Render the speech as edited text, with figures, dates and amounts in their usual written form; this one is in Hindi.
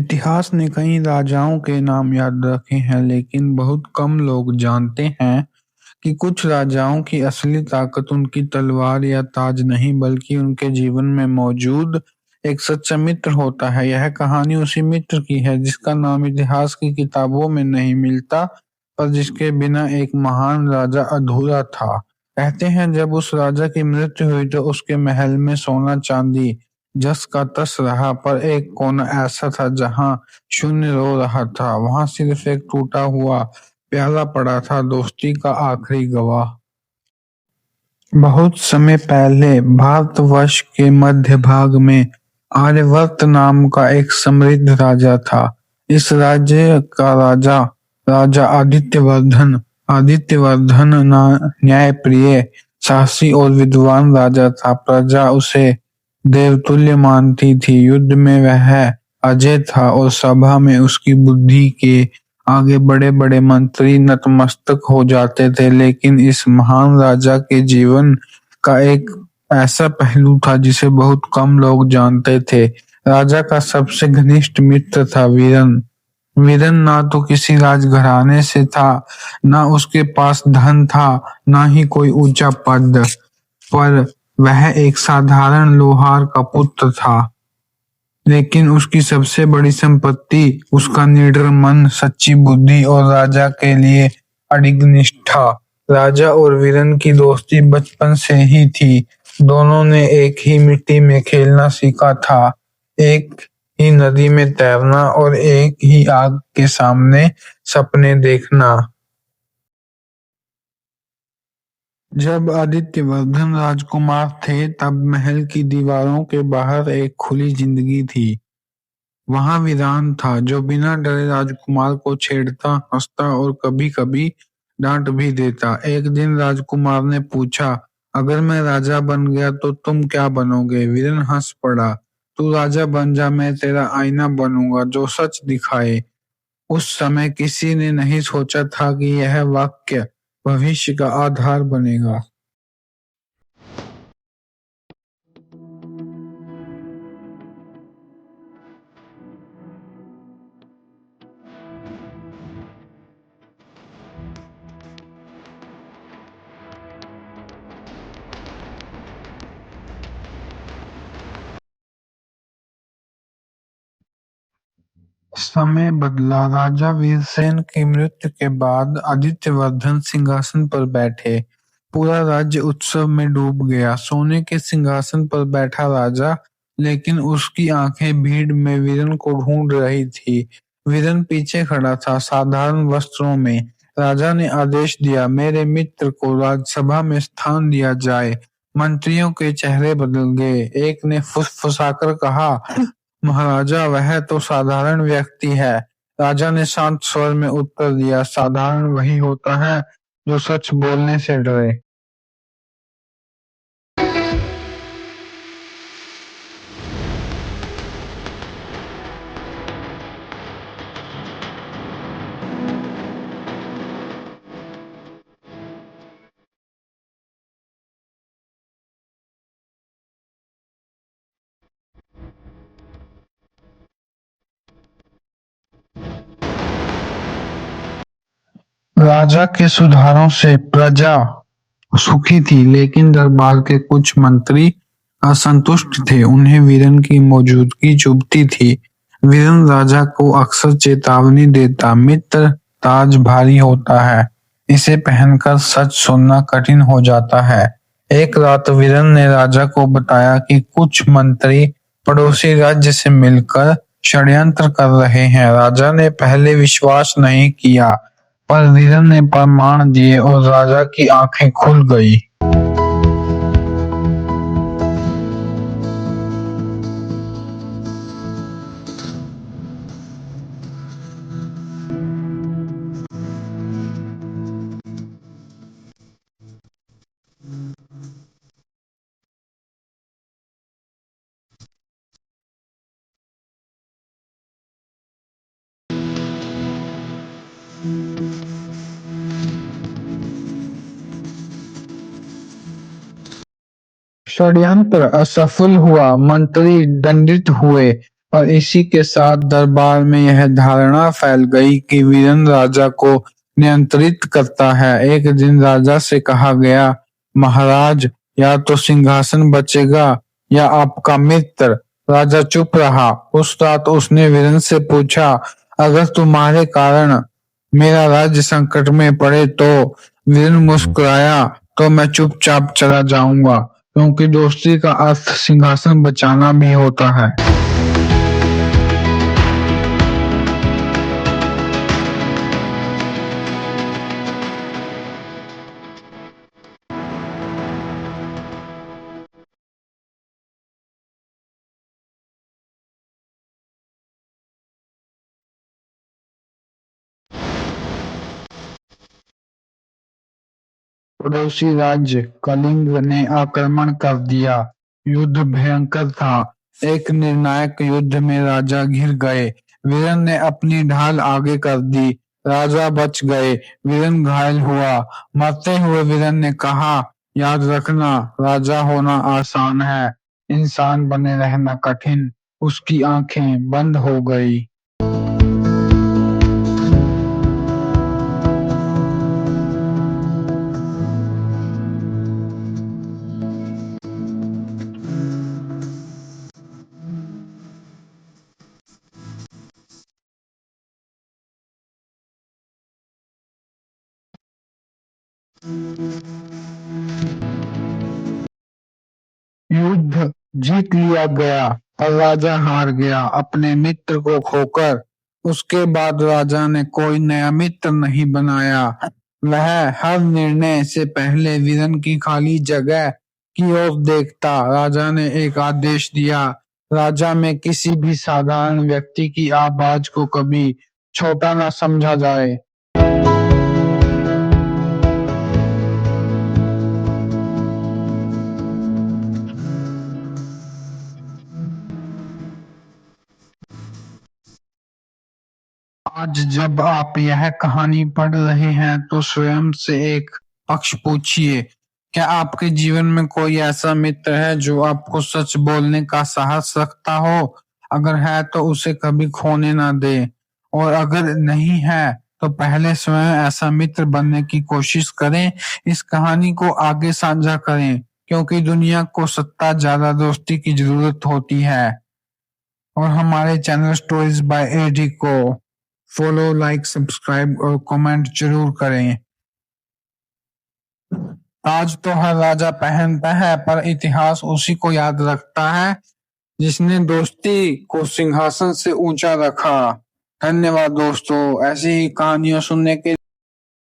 इतिहास ने कई राजाओं के नाम याद रखे हैं, लेकिन बहुत कम लोग जानते हैं कि कुछ राजाओं की असली ताकत उनकी तलवार या ताज नहीं, बल्कि उनके जीवन में मौजूद एक सच्चा मित्र होता है। यह कहानी उसी मित्र की है जिसका नाम इतिहास की किताबों में नहीं मिलता, पर जिसके बिना एक महान राजा अधूरा था। कहते हैं जब उस राजा की मृत्यु हुई तो उसके महल में सोना चांदी जस का तस रहा, पर एक कोना ऐसा था जहां शून्य रो रहा था। वहां सिर्फ एक टूटा हुआ प्याला पड़ा था, दोस्ती का आखिरी गवाह। बहुत समय पहले भारतवर्ष के मध्य भाग में आर्यवर्त नाम का एक समृद्ध राजा था। इस राज्य का राजा राजा आदित्यवर्धन न्यायप्रिय, साहसी और विद्वान राजा था। प्रजा उसे देवतुल्य मानती थी। युद्ध में वह अजय था और सभा में उसकी बुद्धि के आगे बड़े बड़े मंत्री नतमस्तक हो जाते थे। लेकिन इस महान राजा के जीवन का एक ऐसा पहलू था जिसे बहुत कम लोग जानते थे। राजा का सबसे घनिष्ठ मित्र था वीरन। वीरन ना तो किसी राजघराने से था, ना उसके पास धन था, ना ही कोई ऊंचा पद, पर वह एक साधारण लोहार का पुत्र था। लेकिन उसकी सबसे बड़ी संपत्ति उसका निडर मन, सच्ची बुद्धि और राजा के लिए अडिग निष्ठा। राजा और वीरन की दोस्ती बचपन से ही थी। दोनों ने एक ही मिट्टी में खेलना सीखा था, एक ही नदी में तैरना और एक ही आग के सामने सपने देखना। जब आदित्यवर्धन राजकुमार थे तब महल की दीवारों के बाहर एक खुली जिंदगी थी। वहां वीरान था जो बिना डरे राजकुमार को छेड़ता, हंसता और कभी कभी डांट भी देता। एक दिन राजकुमार ने पूछा, अगर मैं राजा बन गया तो तुम क्या बनोगे? वीरन हंस पड़ा, तू राजा बन जा, मैं तेरा आईना बनूंगा जो सच दिखाए। उस समय किसी ने नहीं सोचा था कि यह वाक्य भविष्य का आधार बनेगा। समय बदला। राजा वीरसेन की मृत्यु के बाद आदित्यवर्धन सिंहासन पर बैठे। पूरा राज्य उत्सव में डूब गया। सोने के सिंहासन पर बैठा राजा, लेकिन उसकी आंखें भीड़ में वीरन को ढूंढ रही थी। वीरन पीछे खड़ा था, साधारण वस्त्रों में। राजा ने आदेश दिया, मेरे मित्र को राज्यसभा में स्थान दिया जाए। मंत्रियों के चेहरे बदल गए। एक ने फुसफुसाकर कहा, महाराजा, वह तो साधारण व्यक्ति है। राजा ने शांत स्वर में उत्तर दिया, साधारण वही होता है जो सच बोलने से डरे। राजा के सुधारों से प्रजा सुखी थी, लेकिन दरबार के कुछ मंत्री असंतुष्ट थे। उन्हें वीरन की मौजूदगी चुभती थी। वीरन राजा को अक्सर चेतावनी देता, मित्र ताज भारी होता है, इसे पहनकर सच सुनना कठिन हो जाता है। एक रात वीरन ने राजा को बताया कि कुछ मंत्री पड़ोसी राज्य से मिलकर षड्यंत्र कर रहे हैं। राजा ने पहले विश्वास नहीं किया, पर वीरन ने प्रमाण दिए और राजा की आंखें खुल गई। षड्यंत्र असफल हुआ, मंत्री दंडित हुए और इसी के साथ दरबार में यह धारणा फैल गई कि वीरन राजा को नियंत्रित करता है। एक दिन राजा से कहा गया, महाराज, या तो सिंहासन बचेगा या आपका मित्र। राजा चुप रहा। उस रात उसने वीरन से पूछा, अगर तुम्हारे कारण मेरा राज्य संकट में पड़े तो? वीरन मुस्कुराया, तो मैं चुपचाप चला जाऊंगा, क्योंकि दोस्ती का अर्थ सिंहासन बचाना भी होता है। पड़ोसी राज्य कलिंग ने आक्रमण कर दिया। युद्ध भयंकर था। एक निर्णायक युद्ध में राजा घिर गए। वीरन ने अपनी ढाल आगे कर दी। राजा बच गए, वीरन घायल हुआ। मरते हुए वीरन ने कहा, याद रखना, राजा होना आसान है, इंसान बने रहना कठिन। उसकी आंखें बंद हो गई। युद्ध जीत लिया गया और राजा हार गया अपने मित्र को खोकर। उसके बाद राजा ने कोई नया मित्र नहीं बनाया। वह हर निर्णय से पहले वीरन की खाली जगह की ओर देखता। राजा ने एक आदेश दिया, राजा में किसी भी साधारण व्यक्ति की आवाज को कभी छोटा ना समझा जाए। आज जब आप यह कहानी पढ़ रहे हैं तो स्वयं से एक पक्ष पूछिए, क्या आपके जीवन में कोई ऐसा मित्र है जो आपको सच बोलने का साहस रखता हो? अगर है तो उसे कभी खोने ना दे, और अगर नहीं है तो पहले स्वयं ऐसा मित्र बनने की कोशिश करें। इस कहानी को आगे साझा करें, क्योंकि दुनिया को सत्ता ज्यादा दोस्ती की जरूरत होती है। और हमारे चैनल स्टोरीज बाय एडी को फॉलो, लाइक, सब्सक्राइब और कमेंट जरूर करें। ताज तो हर राजा पहनता है, पर इतिहास उसी को याद रखता है जिसने दोस्ती को सिंहासन से ऊंचा रखा। धन्यवाद दोस्तों, ऐसी ही कहानियां सुनने के